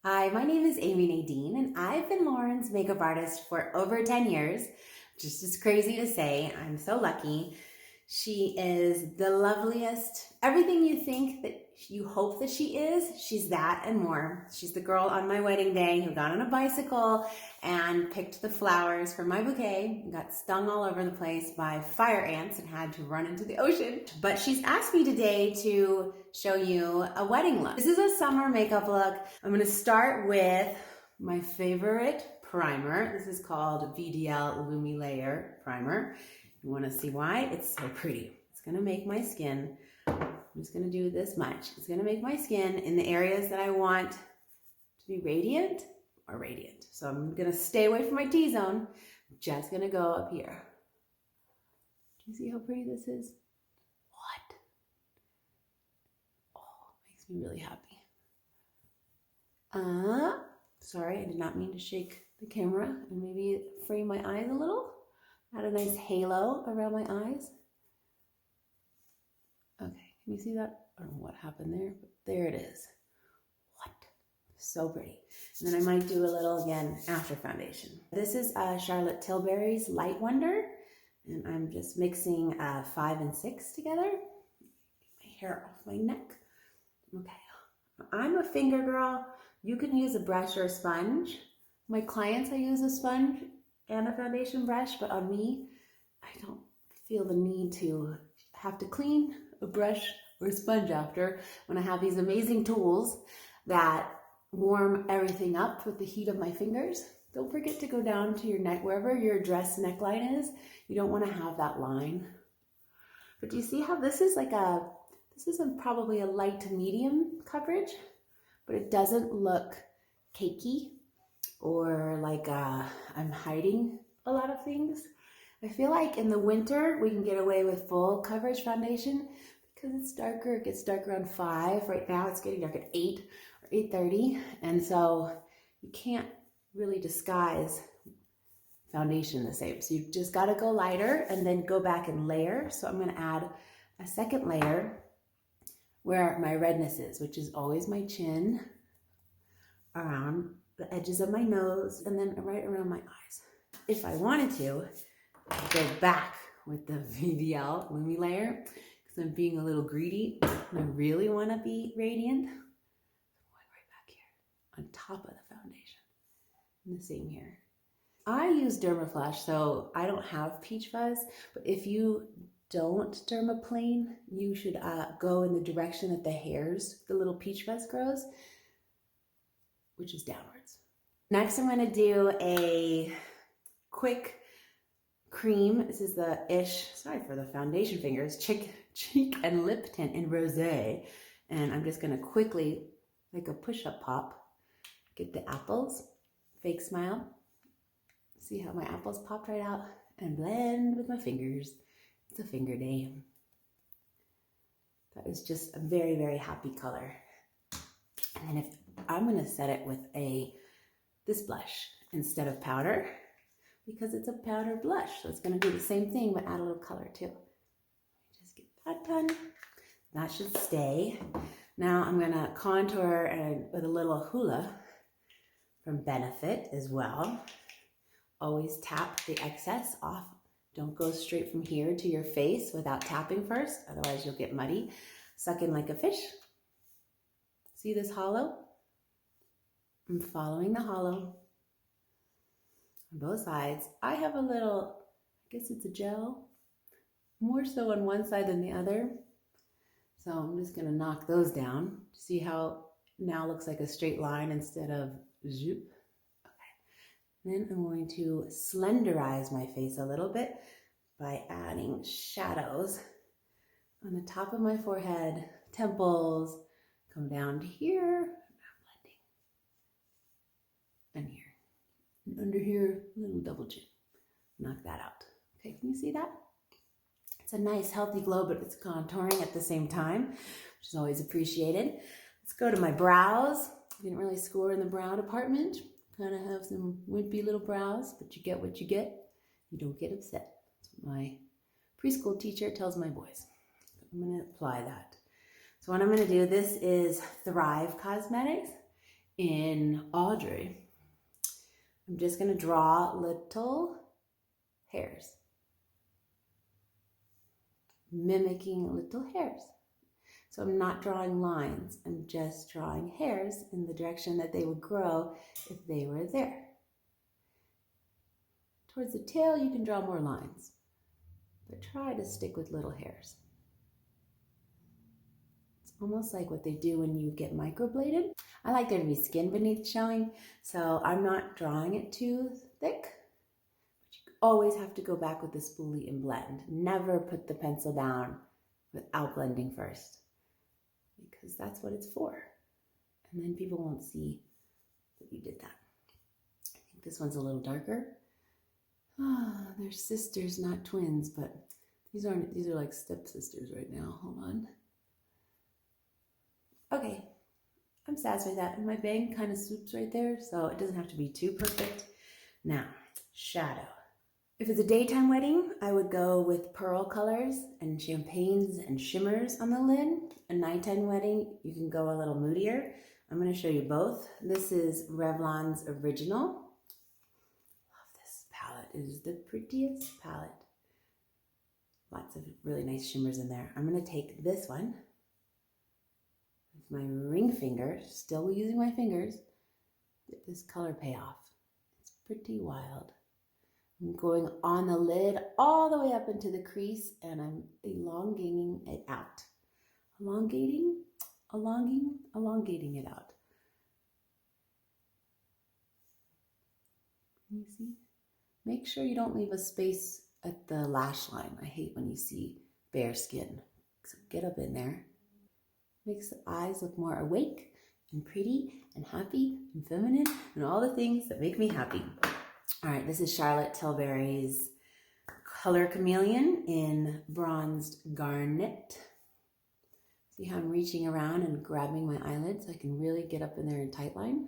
Hi, my name is Amy Nadine, and I've been Lauren's makeup artist for over 10 years, which is just crazy to say. I'm so lucky. She is the loveliest. Everything you think that you hope that she is, she's that and more. She's the girl on my wedding day who got on a bicycle and picked the flowers for my bouquet and got stung all over the place by fire ants and had to run into the ocean. But she's asked me today to show you a wedding look. This is a summer makeup look. I'm gonna start with my favorite primer. This is called VDL Lumi Layer Primer. You want to see why? It's so pretty. It's going to make my skin, I'm just going to do this much. It's going to make my skin in the areas that I want to be radiant or radiant. So I'm going to stay away from my T-zone. I'm just going to go up here. Do you see how pretty this is? What? Oh, makes me really happy. Sorry, I did not mean to shake the camera and maybe frame my eyes a little. Add a nice halo around my eyes. Okay, can you see that? I don't know what happened there, but there it is. What? So pretty. And then I might do a little again after foundation. This is Charlotte Tilbury's Light Wonder, and I'm just mixing 5 and 6 together. Get my hair off my neck. Okay, I'm a finger girl. You can use a brush or a sponge. My clients, I use a sponge and a foundation brush, but on me, I don't feel the need to have to clean a brush or a sponge after when I have these amazing tools that warm everything up with the heat of my fingers. Don't forget to go down to your neck, wherever your dress neckline is. You don't want to have that line. But do you see how this is probably a light to medium coverage, but it doesn't look cakey or like I'm hiding a lot of things. I feel like in the winter we can get away with full coverage foundation because it's darker. It gets dark around 5. Right now it's getting dark at 8 or 8:30, and so you can't really disguise foundation the same. So you just got to go lighter and then go back and layer. So I'm going to add a second layer where my redness is, which is always my chin, around the edges of my nose, and then right around my eyes. If I wanted to, I'd go back with the VDL Lumi layer because I'm being a little greedy and I really want to be radiant. I'm going right back here on top of the foundation. And the same here. I use Dermaflash, so I don't have peach fuzz, but if you don't dermaplane, you should go in the direction that the hairs, the little peach fuzz grows, which is downwards. Next, I'm going to do a quick cream. This is the sorry for the foundation fingers, cheek and lip tint in Rosé. And I'm just going to quickly, like a push-up pop, get the apples, fake smile. See how my apples popped right out, and blend with my fingers. It's a finger day. That is just a very, very happy color. And then if I'm going to set it with this blush instead of powder, because it's a powder blush. So it's going to do the same thing, but add a little color too. Just get that done. That should stay. Now I'm going to contour with a little hula from Benefit as well. Always tap the excess off. Don't go straight from here to your face without tapping first, otherwise you'll get muddy. Suck in like a fish. See this hollow? I'm following the hollow on both sides. I have a little, I guess it's a gel, more so on one side than the other. So I'm just going to knock those down. See how now looks like a straight line instead of zoop. Okay. Then I'm going to slenderize my face a little bit by adding shadows on the top of my forehead, temples, come down to here, and here, and under here, little double chin. Knock that out. Okay, can you see that? It's a nice healthy glow, but it's contouring at the same time, which is always appreciated. Let's go to my brows. I didn't really score in the brow department. Kind of have some wimpy little brows, but you get what you get. You don't get upset. That's what my preschool teacher tells my boys. I'm going to apply that. So what I'm going to do, this is Thrive Cosmetics. in Audrey, I'm just going to draw little hairs, mimicking little hairs. So I'm not drawing lines, I'm just drawing hairs in the direction that they would grow if they were there. Towards the tail, you can draw more lines, but try to stick with little hairs. It's almost like what they do when you get microbladed. I like there to be skin beneath showing, so I'm not drawing it too thick. But you always have to go back with the spoolie and blend. Never put the pencil down without blending first, because that's what it's for. And then people won't see that you did that. I think this one's a little darker. Ah, they're sisters, not twins, but these are like stepsisters right now. Hold on. Okay, I'm satisfied with that. And my bang kind of swoops right there, so it doesn't have to be too perfect. Now, shadow. If it's a daytime wedding, I would go with pearl colors and champagnes and shimmers on the lid. A nighttime wedding, you can go a little moodier. I'm going to show you both. This is Revlon's Original. It is the prettiest palette. Lots of really nice shimmers in there. I'm going to take this one with my ring finger, still using my fingers, get this color payoff. It's pretty wild. I'm going on the lid all the way up into the crease, and I'm elongating it out. Elongating it out. Can you see? Make sure you don't leave a space at the lash line. I hate when you see bare skin. So get up in there. Makes the eyes look more awake and pretty and happy and feminine and all the things that make me happy. All right, this is Charlotte Tilbury's Color Chameleon in Bronzed Garnet. See how I'm reaching around and grabbing my eyelids so I can really get up in there in tight line?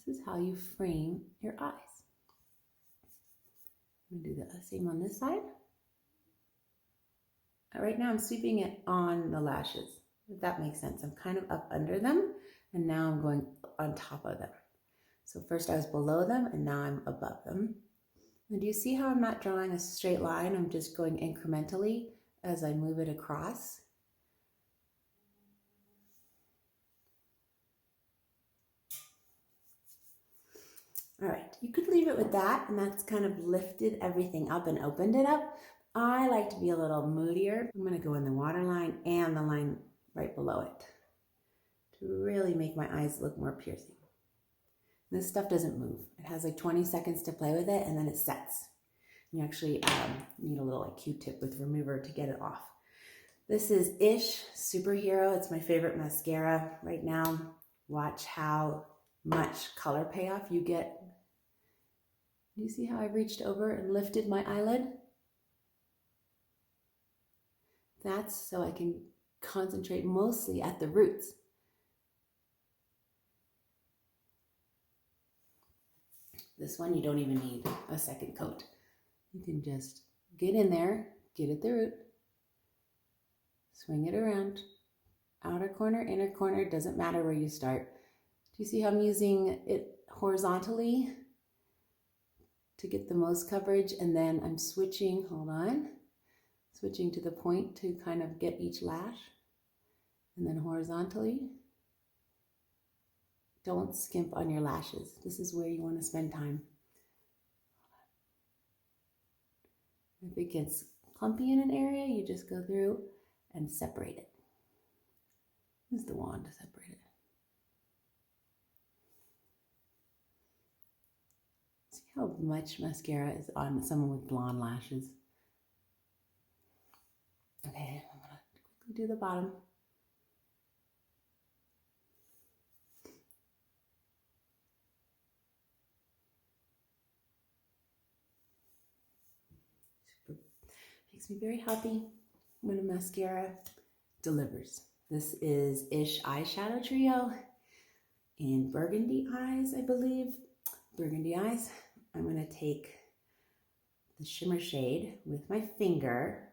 This is how you frame your eyes. I'm going to do the same on this side. Right now I'm sweeping it on the lashes, if that makes sense. I'm kind of up under them, and now I'm going on top of them. So first I was below them, and now I'm above them. And do you see how I'm not drawing a straight line? I'm just going incrementally as I move it across. All right, you could leave it with that, and that's kind of lifted everything up and opened it up. I like to be a little moodier. I'm gonna go in the waterline and the line right below it to really make my eyes look more piercing. This stuff doesn't move. It has like 20 seconds to play with it, and then it sets. You actually need a little like Q-tip with remover to get it off. This is Ish Superhero. It's my favorite mascara right now. Watch how much color payoff you get. Do you see how I reached over and lifted my eyelid? That's so I can concentrate mostly at the roots. This one, you don't even need a second coat. You can just get in there, get at the root, swing it around, outer corner, inner corner, doesn't matter where you start. Do you see how I'm using it horizontally to get the most coverage? And then I'm switching, hold on, switching to the point to kind of get each lash. And then horizontally. Don't skimp on your lashes. This is where you want to spend time. If it gets clumpy in an area, you just go through and separate it. Use the wand to separate it. See how much mascara is on someone with blonde lashes? Okay, I'm gonna quickly do the bottom. Makes me very happy when a mascara delivers. This is Ish Eyeshadow Trio in Burgundy Eyes, I believe. Burgundy Eyes. take the shimmer shade with my finger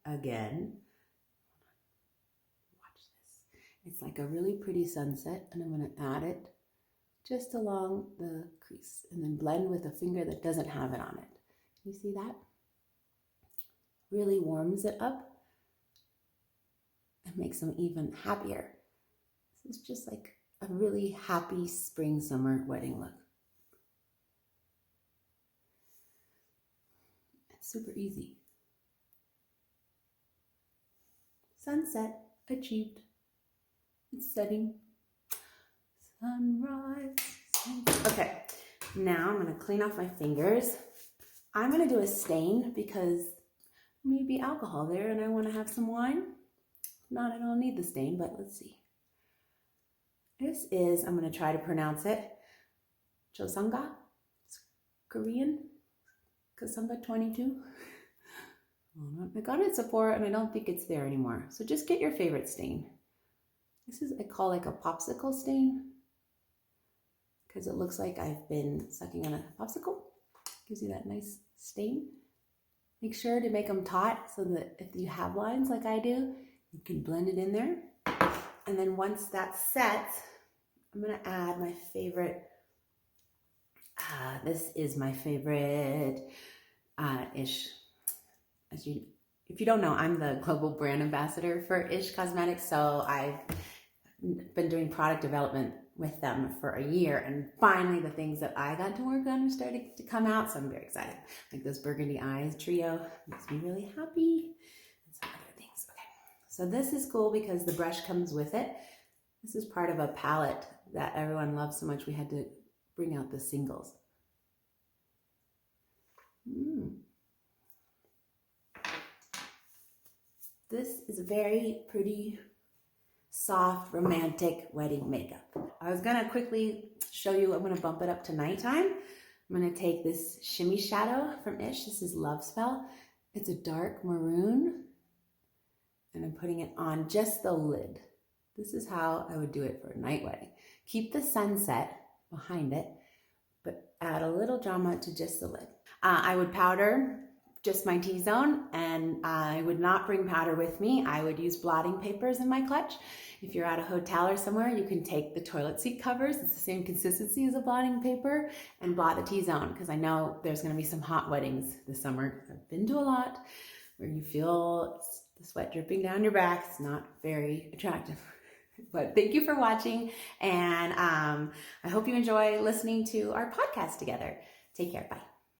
again. Watch this. It's like a really pretty sunset, and I'm going to add it just along the crease and then blend with a finger that doesn't have it on it. You see that? Really warms it up and makes them even happier. This is just like a really happy spring summer wedding look. It's super easy. Sunset achieved. It's setting. Sunrise. Okay, now I'm going to clean off my fingers. I'm going to do a stain because maybe alcohol there and I want to have some wine. Not, I don't need the stain, but let's see. This is, I'm going to try to pronounce it, Chosunga. It's Korean. Chosunga 22. I got it at Sephora and I don't think it's there anymore. So just get your favorite stain. This is, I call like a popsicle stain because it looks like I've been sucking on a popsicle. Gives you that nice stain. Make sure to make them taut so that if you have lines like I do, you can blend it in there. And then once that's set, I'm going to add my favorite. This is my favorite Ish. If you don't know, I'm the global brand ambassador for Ish Cosmetics. So I've been doing product development with them for a year, and finally the things that I got to work on are starting to come out, so I'm very excited. Like this Burgundy Eyes trio makes me really happy, and some other things. Okay, so this is cool because the brush comes with it. This is part of a palette that everyone loves so much we had to bring out the singles. This is very pretty, soft, romantic wedding makeup. I was gonna quickly show you, I'm gonna bump it up to nighttime. I'm gonna take this shimmy shadow from Ish. This is Love Spell. It's a dark maroon, and I'm putting it on just the lid. This is how I would do it for a night wedding. Keep the sunset behind it, but add a little drama to just the lid. I would powder just my T-zone, and I would not bring powder with me. I would use blotting papers in my clutch. If you're at a hotel or somewhere, you can take the toilet seat covers. It's the same consistency as a blotting paper, and blot the T-zone, because I know there's going to be some hot weddings this summer. I've been to a lot where you feel the sweat dripping down your back. It's not very attractive. But thank you for watching, and I hope you enjoy listening to our podcast together. Take care. Bye.